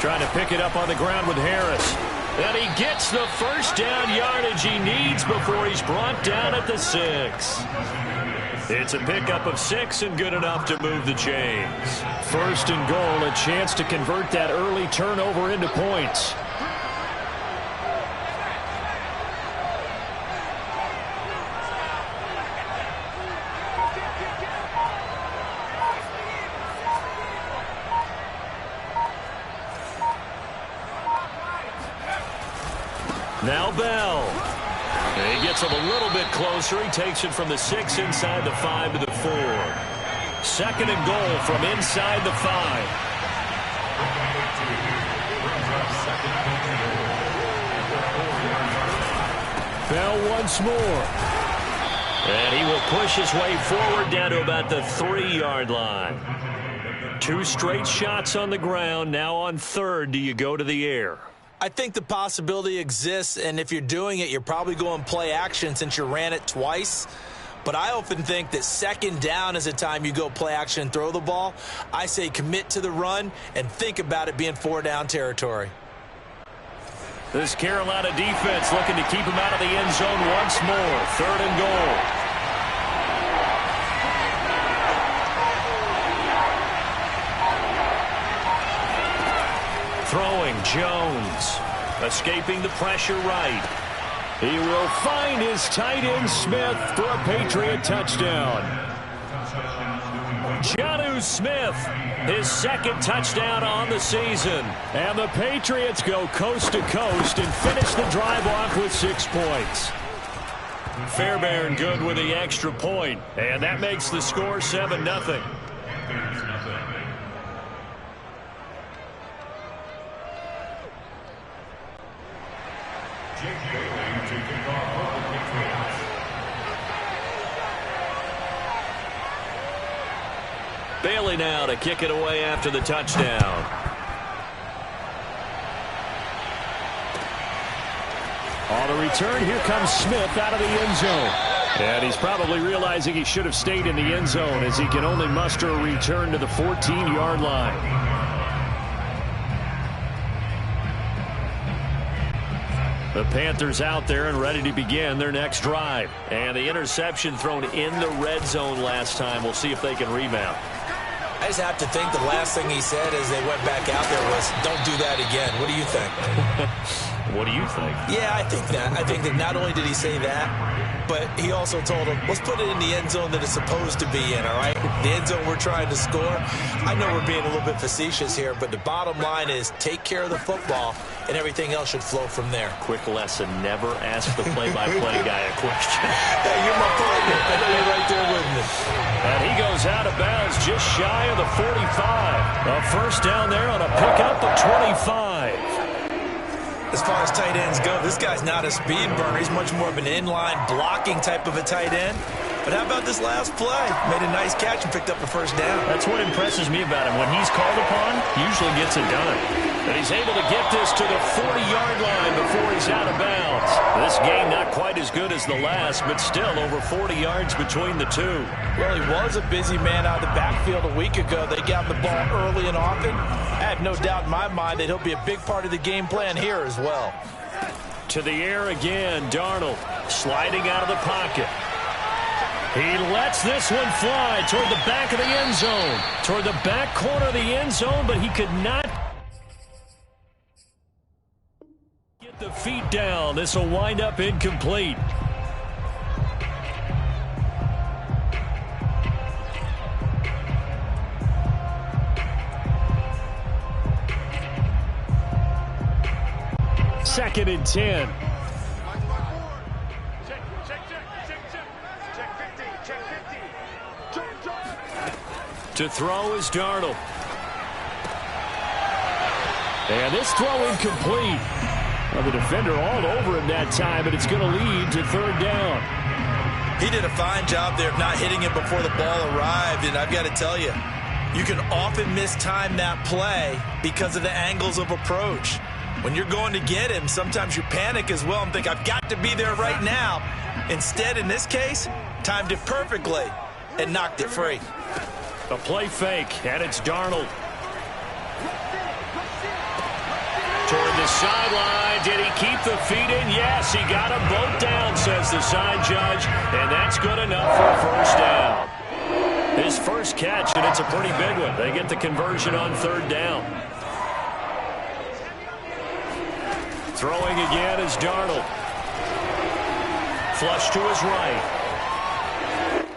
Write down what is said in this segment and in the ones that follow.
Trying to pick it up on the ground with Harris. And he gets the first down yardage he needs before he's brought down at the 6. It's a pickup of 6 and good enough to move the chains. First and goal, a chance to convert that early turnover into points. Now Bell. He gets him a little bit closer. He takes it from the 6 inside the 5 to the 4. Second and goal from inside the 5. Bell once more. And he will push his way forward down to about the 3-yard line. 2 straight shots on the ground. Now on third, do you go to the air? I think the possibility exists, and if you're doing it, you're probably going play action since you ran it twice. But I often think that second down is a time you go play action and throw the ball. I say commit to the run and think about it being 4-down territory. This Carolina defense looking to keep him out of the end zone once more. Third and goal. Throwing, Jones. Escaping the pressure right. He will find his tight end Smith for a Patriot touchdown. Jonnu Smith, his second touchdown on the season. And the Patriots go coast to coast and finish the drive off with 6 points. Fairbairn good with the extra point, and that makes the score 7-0. Bailey now to kick it away after the touchdown. On the return, here comes Smith out of the end zone. And he's probably realizing he should have stayed in the end zone as he can only muster a return to the 14-yard line. The Panthers out there and ready to begin their next drive. And the interception thrown in the red zone last time. We'll see if they can rebound. I just have to think the last thing he said as they went back out there was, don't do that again. What do you think? What do you think? Yeah, I think that. I think that not only did he say that, but he also told him, let's put it in the end zone that it's supposed to be in, all right? The end zone we're trying to score. I know we're being a little bit facetious here, but the bottom line is take care of the football, and everything else should flow from there. Quick lesson, never ask the play-by-play guy a question. Hey, you're my partner. I know you're right there with me. And he goes out of bounds just shy of the 45. A first down there on a pickup of 25. As far as tight ends go, this guy's not a speed burner. He's much more of an inline blocking type of a tight end. But how about this last play? Made a nice catch and picked up a first down. That's what impresses me about him. When he's called upon, he usually gets it done. And he's able to get this to the 40-yard line before he's out of bounds. This game not quite as good as the last, but still over 40 yards between the two. Well, he was a busy man out of the backfield a week ago. They got the ball early and often. I have no doubt in my mind that he'll be a big part of the game plan here as well. To the air again, Darnold sliding out of the pocket. He lets this one fly toward the back of the end zone. Toward the back corner of the end zone, but he could not get the feet down. This will wind up incomplete. Second and 10. To throw is Darnold. And this throw incomplete. Well, the defender all over him that time, but it's going to lead to third down. He did a fine job there of not hitting it before the ball arrived, and I've got to tell you, you can often mistime that play because of the angles of approach. When you're going to get him, sometimes you panic as well and think, I've got to be there right now. Instead, in this case, timed it perfectly and knocked it free. A play fake, and it's Darnold. sideline. Did he keep the feet in? Yes, he got them both down, says the side judge. And that's good enough for a first down. His first catch, and it's a pretty big one. They get the conversion on third down. Throwing again is Darnold. Flush to his right.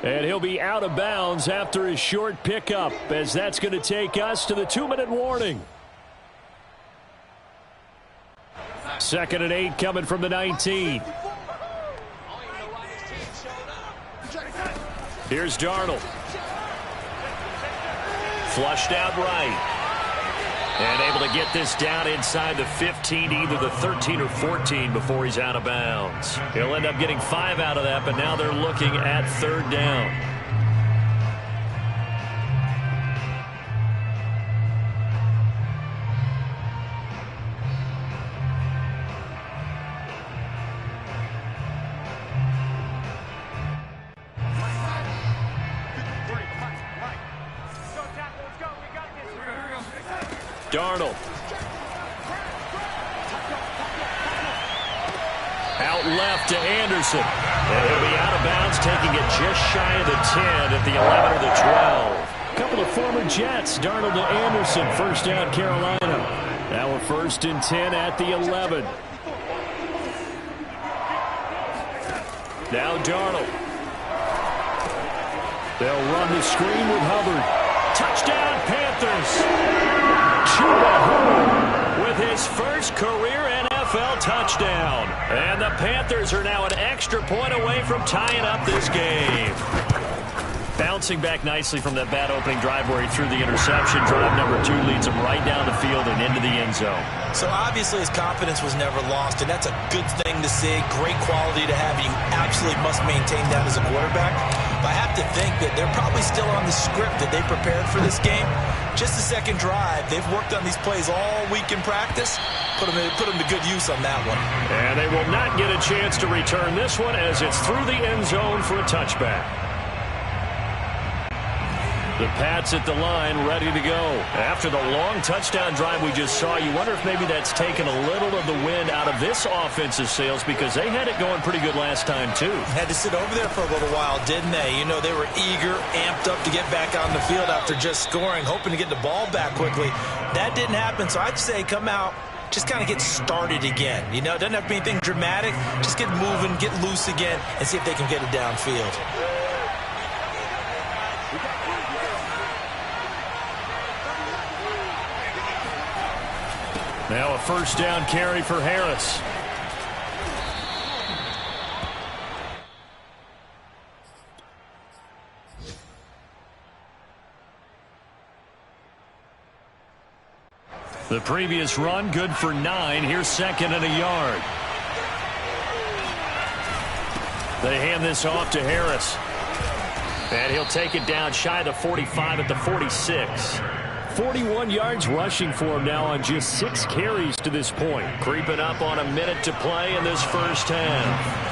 And he'll be out of bounds after his short pickup, as that's going to take us to the 2-minute warning. 2nd and 8 coming from the 19. Here's Darnold. Flushed out right. And able to get this down inside the 15, either the 13 or 14 before he's out of bounds. He'll end up getting 5 out of that, but now they're looking at third down. Darnold. Out left to Anderson. And he'll be out of bounds, taking it just shy of the 10 at the 11 or the 12. A couple of former Jets, Darnold to Anderson. First down, Carolina. Now a 1st and 10 at the 11. Now Darnold. They'll run the screen with Hubbard. Touchdown, Panthers. Chuba Hubbard with his first career NFL touchdown. And the Panthers are now an extra point away from tying up this game. Bouncing back nicely from that bad opening drive where he threw the interception. Drive number 2 leads him right down the field and into the end zone. So obviously his confidence was never lost, and that's a good thing to see. Great quality to have. You absolutely must maintain that as a quarterback. But I have to think that they're probably still on the script that they prepared for this game. Just the second drive. They've worked on these plays all week in practice. Put them to good use on that one. And they will not get a chance to return this one as it's through the end zone for a touchback. The Pats at the line, ready to go. After the long touchdown drive we just saw, you wonder if maybe that's taken a little of the wind out of this offensive sails, because they had it going pretty good last time, too. Had to sit over there for a little while, didn't they? You know, they were eager, amped up to get back on the field after just scoring, hoping to get the ball back quickly. That didn't happen, so I'd say come out, just kind of get started again. You know, it doesn't have to be anything dramatic. Just get moving, get loose again, and see if they can get it downfield. Now a first down carry for Harris. The previous run, good for 9. Here's 2nd and a yard. They hand this off to Harris. And he'll take it down shy of the 45 at the 46. 41 yards rushing for him now on just 6 carries to this point. Creeping up on a minute to play in this first half.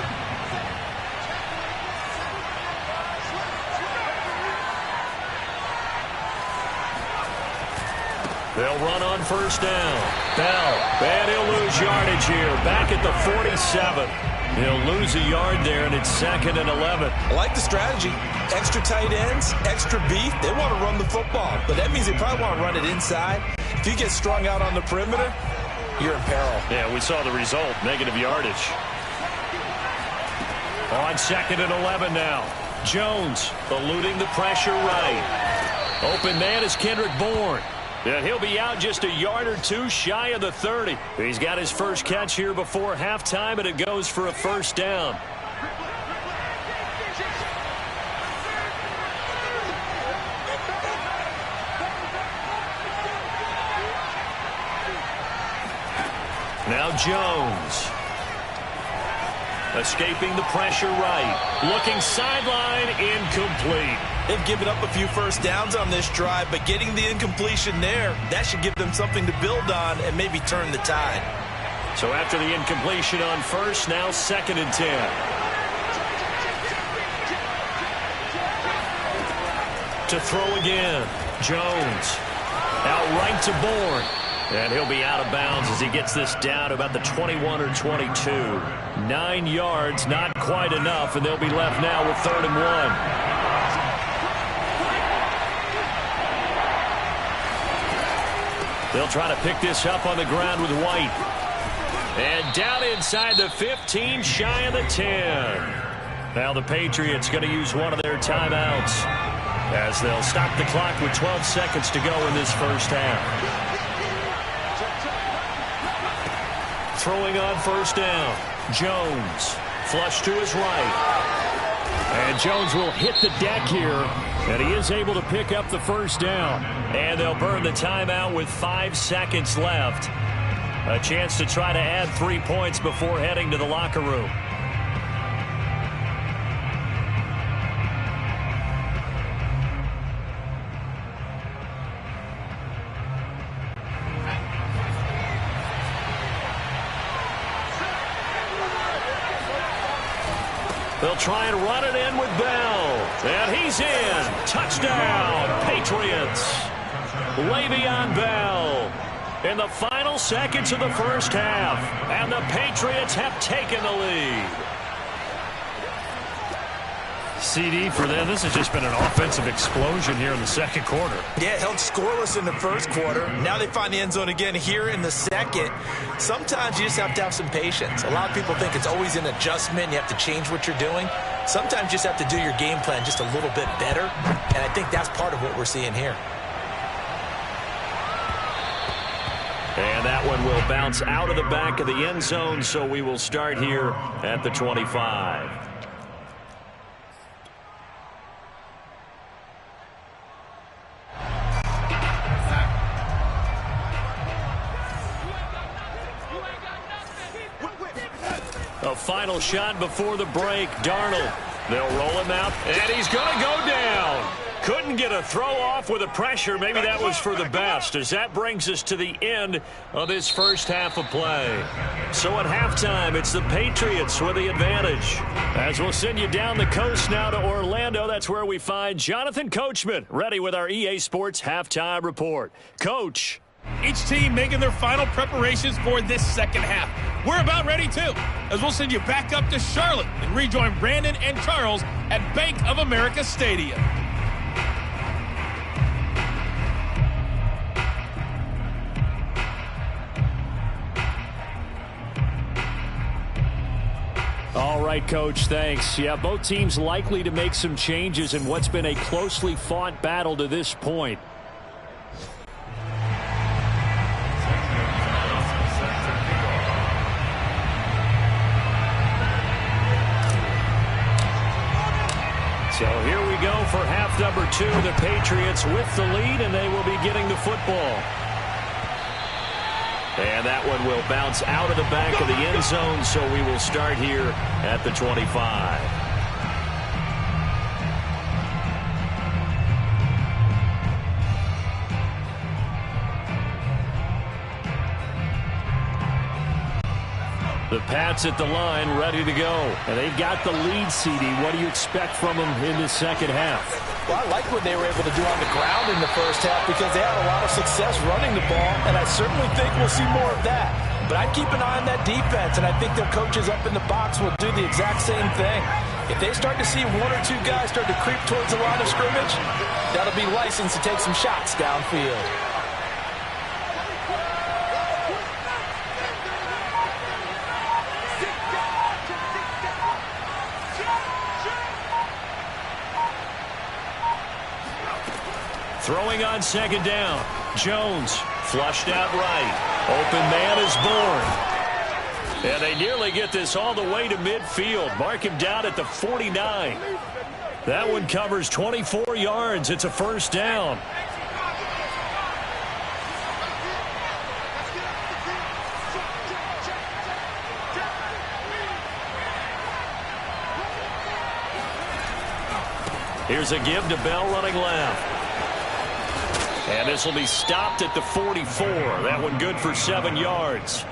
They'll run on first down. Bell, and he'll lose yardage here. Back at the 47. He'll lose a yard there, and it's 2nd and 11. I like the strategy. Extra tight ends, extra beef. They want to run the football, but that means they probably want to run it inside. If you get strung out on the perimeter, you're in peril. Yeah, we saw the result, negative yardage. On 2nd and 11 now. Jones eluding the pressure right. Open man is Kendrick Bourne. And he'll be out just a yard or 2 shy of the 30. He's got his first catch here before halftime, and it goes for a first down. Now Jones. Escaping the pressure right. Looking sideline, incomplete. They've given up a few first downs on this drive, but getting the incompletion there, that should give them something to build on and maybe turn the tide. So after the incompletion on first, now 2nd and 10. To throw again, Jones. Out right to Bourne. And he'll be out of bounds as he gets this down about the 21 or 22. 9 yards, not quite enough, and they'll be left now with 3rd and 1. They'll try to pick this up on the ground with White. And down inside the 15, shy of the 10. Now the Patriots going to use one of their timeouts as they'll stop the clock with 12 seconds to go in this first half. Throwing on 1st down. Jones. Flush to his right. And Jones will hit the deck here. And he is able to pick up the 1st down. And they'll burn the timeout with 5 seconds left. A chance to try to add 3 points before heading to the locker room. They'll try and run it in with Bell. And he's in. Touchdown, Patriots. Le'Veon Bell in the final seconds of the first half. And the Patriots have taken the lead. CD for them. This has just been an offensive explosion here in the second quarter. Yeah, held scoreless in the first quarter. Now they find the end zone again here in the second. Sometimes you just have to have some patience. A lot of people think it's always an adjustment. You have to change what you're doing. Sometimes you just have to do your game plan just a little bit better. And I think that's part of what we're seeing here. And that one will bounce out of the back of the end zone, so we will start here at the 25. A final shot before the break. Darnold. They'll roll him out, and he's going to go down. Couldn't get a throw off with the pressure. Maybe that was for the best, as that brings us to the end of this first half of play. So at halftime, it's the Patriots with the advantage. As we'll send you down the coast now to Orlando, that's where we find Jonathan Coachman, ready with our EA Sports halftime report. Coach. Each team making their final preparations for this second half. We're about ready, too, as we'll send you back up to Charlotte and rejoin Brandon and Charles at Bank of America Stadium. All right, Coach, thanks. Yeah, both teams likely to make some changes in what's been a closely fought battle to this point. So here we go for half number 2. The Patriots with the lead, and they will be getting the football. And that one will bounce out of the back of the end zone, so we will start here at the 25. The Pats at the line, ready to go. And they've got the lead, CD. What do you expect from them in the second half? Well, I like what they were able to do on the ground in the first half because they had a lot of success running the ball, and I certainly think we'll see more of that. But I'd keep an eye on that defense, and I think their coaches up in the box will do the exact same thing. If they start to see 1 or 2 guys start to creep towards the line of scrimmage, that'll be licensed to take some shots downfield. Throwing on second down. Jones flushed out right. Open man is born. And they nearly get this all the way to midfield. Mark him down at the 49. That one covers 24 yards. It's a first down. Here's a give to Bell running left. And this will be stopped at the 44. That one good for 7 yards.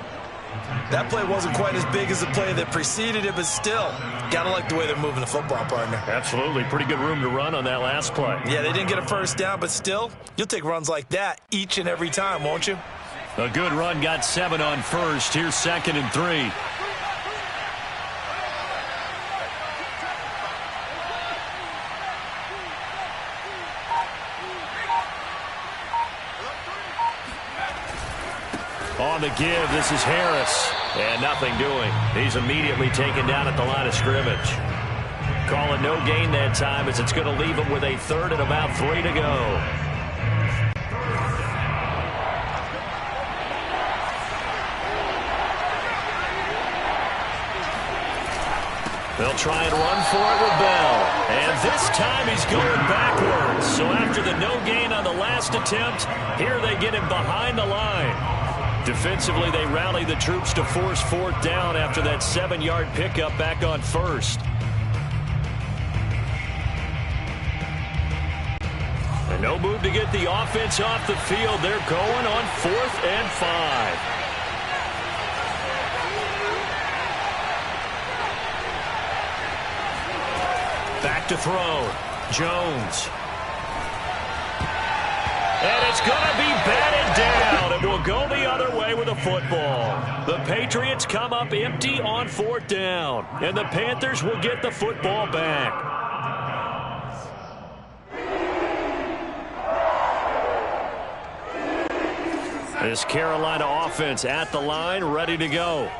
That play wasn't quite as big as the play that preceded it, but still, got to like the way they're moving the football, partner. Absolutely. Pretty good room to run on that last play. Yeah, they didn't get a first down, but still, you'll take runs like that each and every time, won't you? A good run got 7 on first. Here's 2nd and 3. On the give, this is Harris. And nothing doing. He's immediately taken down at the line of scrimmage. Call it no gain that time as it's going to leave him with a 3rd and about 3 to go. They'll try and run for it with Bell. And this time he's going backwards. So after the no gain on the last attempt, here they get him behind the line. Defensively, they rally the troops to force 4th down after that 7-yard pickup back on 1st. And no move to get the offense off the field. They're going on 4th and 5. Back to throw. Jones. And it's going to be batted down. It will go the other way with a football. The Patriots come up empty on 4th down. And the Panthers will get the football back. This Carolina offense at the line, ready to go.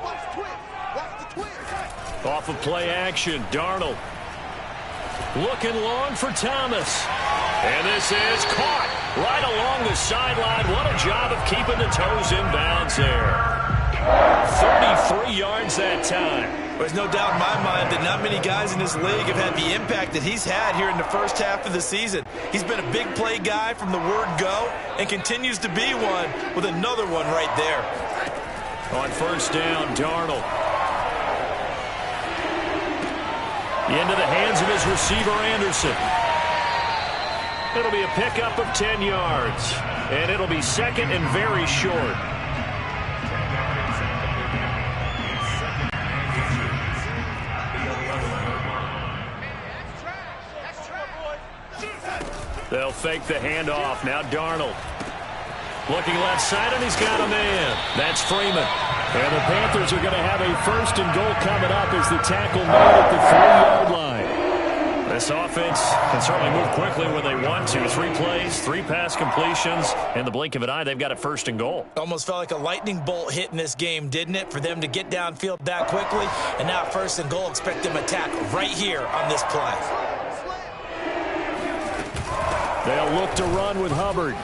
Off of play action, Darnold. Looking long for Thomas. And this is caught right along the sideline. What a job of keeping the toes in bounds there. 33 yards that time. There's no doubt in my mind that not many guys in this league have had the impact that he's had here in the first half of the season. He's been a big play guy from the word go and continues to be one with another one right there. On 1st down, Darnold. Into the hands of his receiver, Anderson. It'll be a pickup of 10 yards. And it'll be 2nd and very short. They'll fake the handoff. Now Darnold. Looking left side, and he's got a man. That's Freeman. And the Panthers are going to have a 1st and goal coming up as the tackle made at the 3-yard line. This offense can certainly move quickly when they want to. 3 plays, 3 pass completions. In the blink of an eye, they've got a 1st and goal. Almost felt like a lightning bolt hit in this game, didn't it? For them to get downfield that quickly. And now 1st and goal, expect them to attack right here on this play. They'll look to run with Hubbard.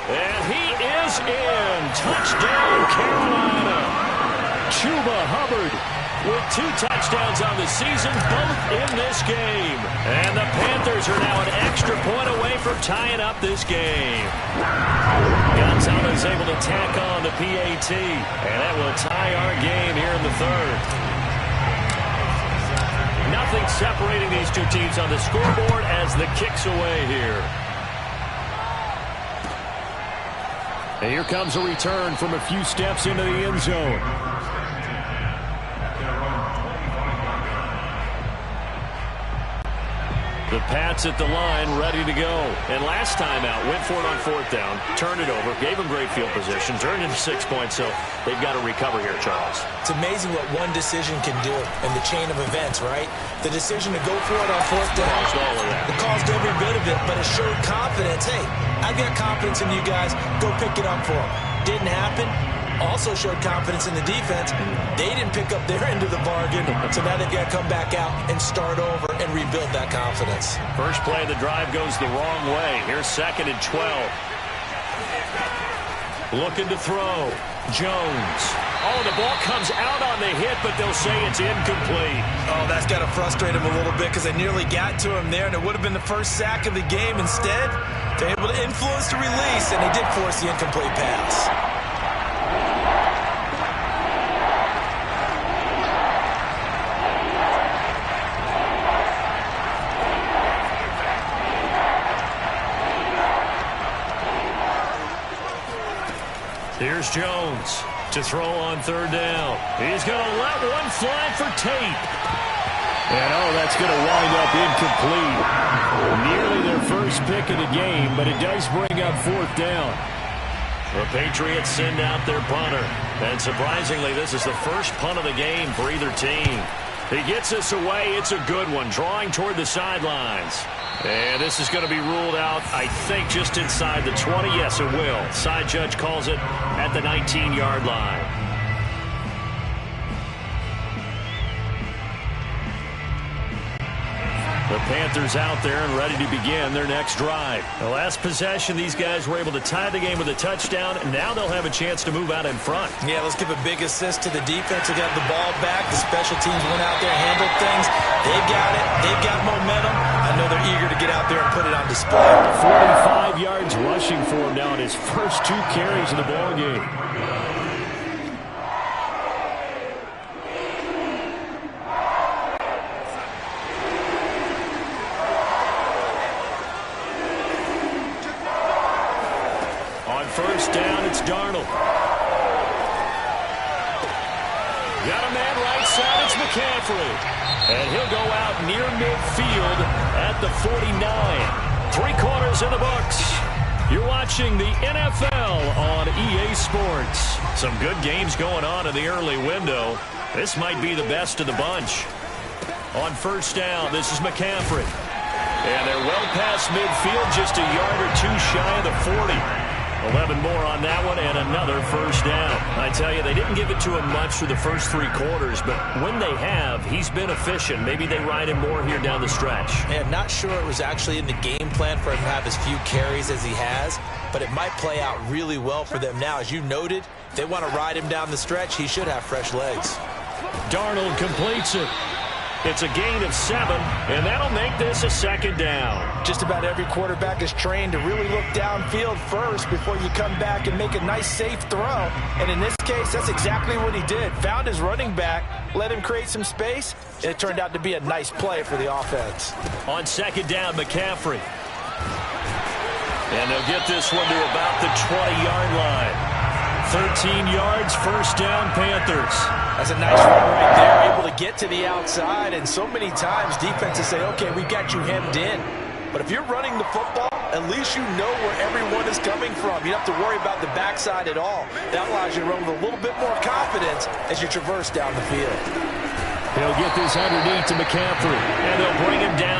And he is in. Touchdown, Carolina. Chuba Hubbard with 2 touchdowns on the season, both in this game. And the Panthers are now an extra point away from tying up this game. Gonzalez able to tack on the PAT. And that will tie our game here in the 3rd. Nothing separating these 2 teams on the scoreboard as the kick's away here. And here comes a return from a few steps into the end zone. The Pats at the line, ready to go. And last time out, went for it on 4th down, turned it over, gave them great field position, turned into 6 points, so they've got to recover here, Charles. It's amazing what one decision can do in the chain of events, right? The decision to go for it on 4th down. Caused all of that. It caused every bit of it, but it showed confidence. Hey, I've got confidence in you guys. Go pick it up for them. Didn't happen. Also showed confidence in the defense. They didn't pick up their end of the bargain, so now they've got to come back out and start over and rebuild that confidence. First play of the drive goes the wrong way. Here's 2nd and 12. Looking to throw. Jones. Oh, the ball comes out on the hit, but they'll say it's incomplete. Oh, that's got to frustrate him a little bit because they nearly got to him there, and it would have been the first sack of the game. Instead, they're able to influence the release, and they did force the incomplete pass. Here's Jones to throw on 3rd down. He's going to let one fly for Tate. And, oh, that's going to wind up incomplete. Nearly their first pick of the game, but it does bring up 4th down. The Patriots send out their punter. And surprisingly, this is the first punt of the game for either team. He gets this away. It's a good one, drawing toward the sidelines. And this is going to be ruled out, I think, just inside the 20. Yes, it will. Side judge calls it at the 19-yard line. The Panthers out there and ready to begin their next drive. The last possession, these guys were able to tie the game with a touchdown, and now they'll have a chance to move out in front. Yeah, let's give a big assist to the defense who got the ball back. The special teams went out there and handled things. They've got it. They've got momentum. I know they're eager to get out there and put it on display. 45 yards rushing for him now in his first 2 carries of the ball game. First down, it's Darnold. Got a man right side, it's McCaffrey. And he'll go out near midfield at the 49. 3 quarters in the books. You're watching the NFL on EA Sports. Some good games going on in the early window. This might be the best of the bunch. On first down, this is McCaffrey. And they're well past midfield, just a yard or 2 shy of the 40. 11 more on that one and another first down. I tell you, they didn't give it to him much through the first 3 quarters, but when they have, he's been efficient. Maybe they ride him more here down the stretch. Yeah, not sure it was actually in the game plan for him to have as few carries as he has, but it might play out really well for them now. As you noted, if they want to ride him down the stretch, he should have fresh legs. Darnold completes it. It's a gain of 7, and that'll make this a second down. Just about every quarterback is trained to really look downfield first before you come back and make a nice, safe throw. And in this case, that's exactly what he did. Found his running back, let him create some space, and it turned out to be a nice play for the offense. On second down, McCaffrey. And they'll get this one to about the 20-yard line. 13 yards, first down, Panthers. That's a nice run right there, able to get to the outside. And so many times defenses say, okay, we got you hemmed in. But if you're running the football, at least you know where everyone is coming from. You don't have to worry about the backside at all. That allows you to run with a little bit more confidence as you traverse down the field. They'll get this underneath to McCaffrey, and they'll bring him down.